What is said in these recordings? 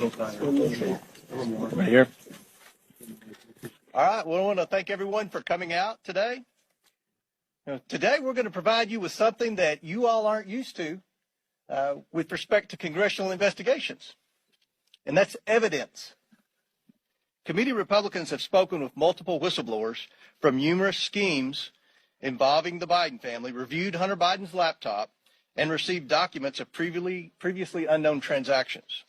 Right here. All right. Well, I want to thank everyone for coming out today. Today, we're going to provide you with something that you all aren't used to with respect to congressional investigations, and that's evidence. Committee Republicans have spoken with multiple whistleblowers from numerous schemes involving the Biden family, reviewed Hunter Biden's laptop, and received documents of previously unknown transactions.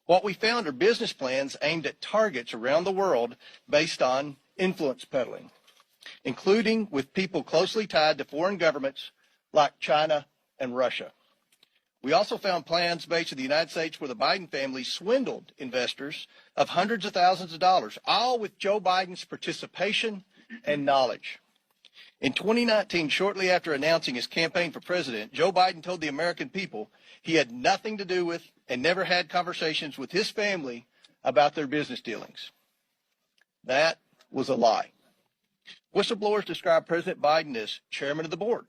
What we found are business plans aimed at targets around the world based on influence peddling, including with people closely tied to foreign governments like China and Russia. We also found plans based in the United States where the Biden family swindled investors of hundreds of thousands of dollars, all with Joe Biden's participation and knowledge. In 2019, shortly after announcing his campaign for president, Joe Biden told the American people he had nothing to do with and never had conversations with his family about their business dealings. That was a lie. Whistleblowers described President Biden as chairman of the board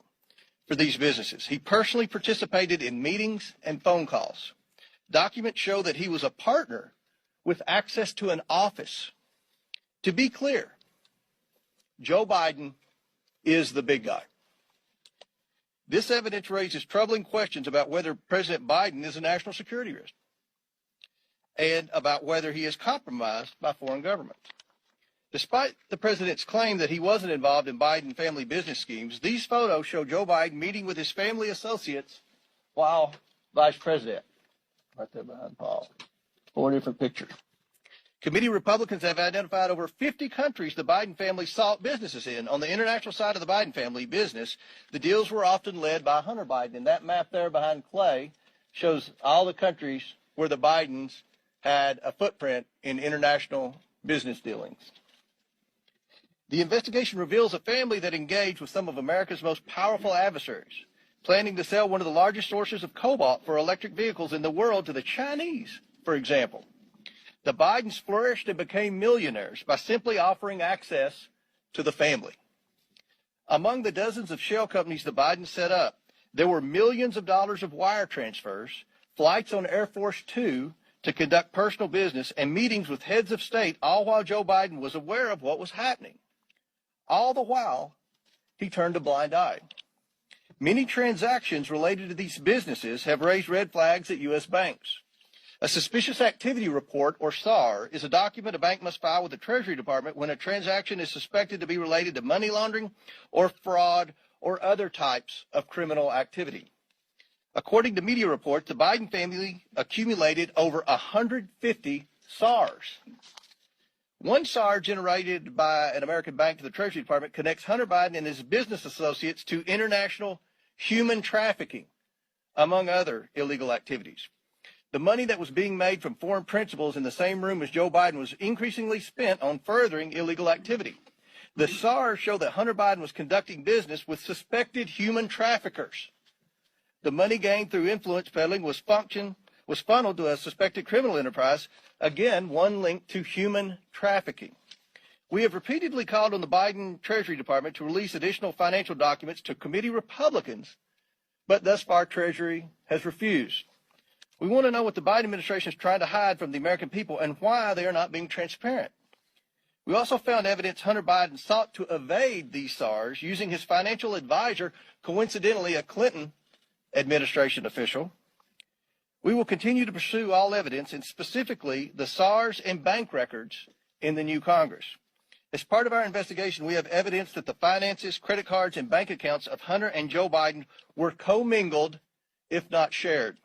for these businesses. He personally participated in meetings and phone calls. Documents show that he was a partner with access to an office. To be clear, Joe Biden is the big guy. This evidence raises troubling questions about whether President Biden is a national security risk and about whether he is compromised by foreign governments. Despite the president's claim that he wasn't involved in Biden family business schemes, these photos show Joe Biden meeting with his family associates while vice president. Right there behind Paul. 4 different pictures. Committee Republicans have identified over 50 countries the Biden family sought businesses in. On the international side of the Biden family business, the deals were often led by Hunter Biden. And that map there behind Clay shows all the countries where the Bidens had a footprint in international business dealings. The investigation reveals a family that engaged with some of America's most powerful adversaries, planning to sell one of the largest sources of cobalt for electric vehicles in the world to the Chinese, for example. The Bidens flourished and became millionaires by simply offering access to the family. Among the dozens of shell companies the Bidens set up, there were millions of dollars of wire transfers, flights on Air Force Two to conduct personal business, and meetings with heads of state, all while Joe Biden was aware of what was happening. All the while, he turned a blind eye. Many transactions related to these businesses have raised red flags at U.S. banks. A suspicious activity report, or SAR, is a document a bank must file with the Treasury Department when a transaction is suspected to be related to money laundering or fraud or other types of criminal activity. According to media reports, the Biden family accumulated over 150 SARs. One SAR generated by an American bank to the Treasury Department connects Hunter Biden and his business associates to international human trafficking, among other illegal activities. The money that was being made from foreign principals in the same room as Joe Biden was increasingly spent on furthering illegal activity. The SARs show that Hunter Biden was conducting business with suspected human traffickers. The money gained through influence peddling was funneled to a suspected criminal enterprise, again, one linked to human trafficking. We have repeatedly called on the Biden Treasury Department to release additional financial documents to committee Republicans, but thus far Treasury has refused. We want to know what the Biden administration is trying to hide from the American people and why they are not being transparent. We also found evidence Hunter Biden sought to evade these SARs using his financial advisor, coincidentally a Clinton administration official. We will continue to pursue all evidence, and specifically the SARs and bank records in the new Congress. As part of our investigation, we have evidence that the finances, credit cards, and bank accounts of Hunter and Joe Biden were commingled, if not shared.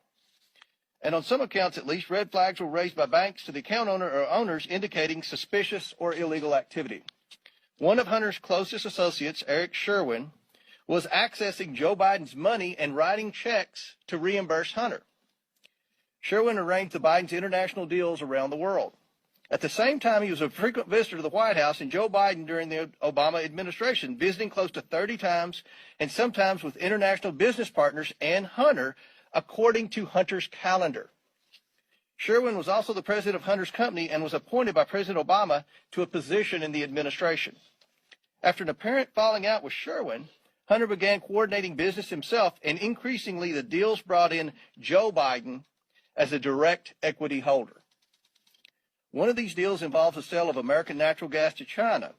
And on some accounts, at least, red flags were raised by banks to the account owner or owners indicating suspicious or illegal activity. One of Hunter's closest associates, Eric Sherwin, was accessing Joe Biden's money and writing checks to reimburse Hunter. Sherwin arranged the Biden's international deals around the world. At the same time, he was a frequent visitor to the White House and Joe Biden during the Obama administration, visiting close to 30 times and sometimes with international business partners and Hunter, according to Hunter's calendar. Sherwin was also the president of Hunter's company and was appointed by President Obama to a position in the administration. After an apparent falling out with Sherwin, Hunter began coordinating business himself, and increasingly the deals brought in Joe Biden as a direct equity holder. One of these deals involves the sale of American natural gas to China.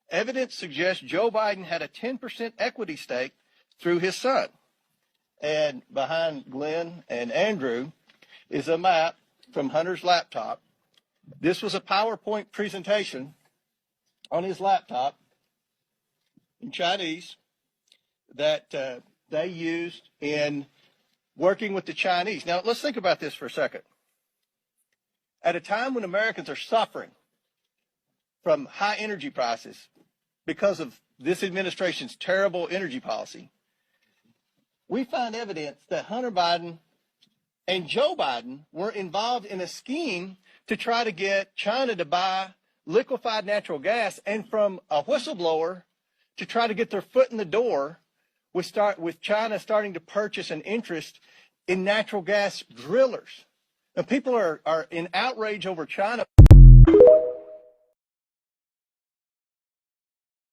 Evidence suggests Joe Biden had a 10% equity stake through his son. And behind Glenn and Andrew is a map from Hunter's laptop. This was a PowerPoint presentation on his laptop in Chinese that they used in working with the Chinese. Now, let's think about this for a second. At a time when Americans are suffering from high energy prices because of this administration's terrible energy policy, we find evidence that Hunter Biden and Joe Biden were involved in a scheme to try to get China to buy liquefied natural gas, and from a whistleblower to try to get their foot in the door with China starting to purchase an interest in natural gas drillers. And people are in outrage over China.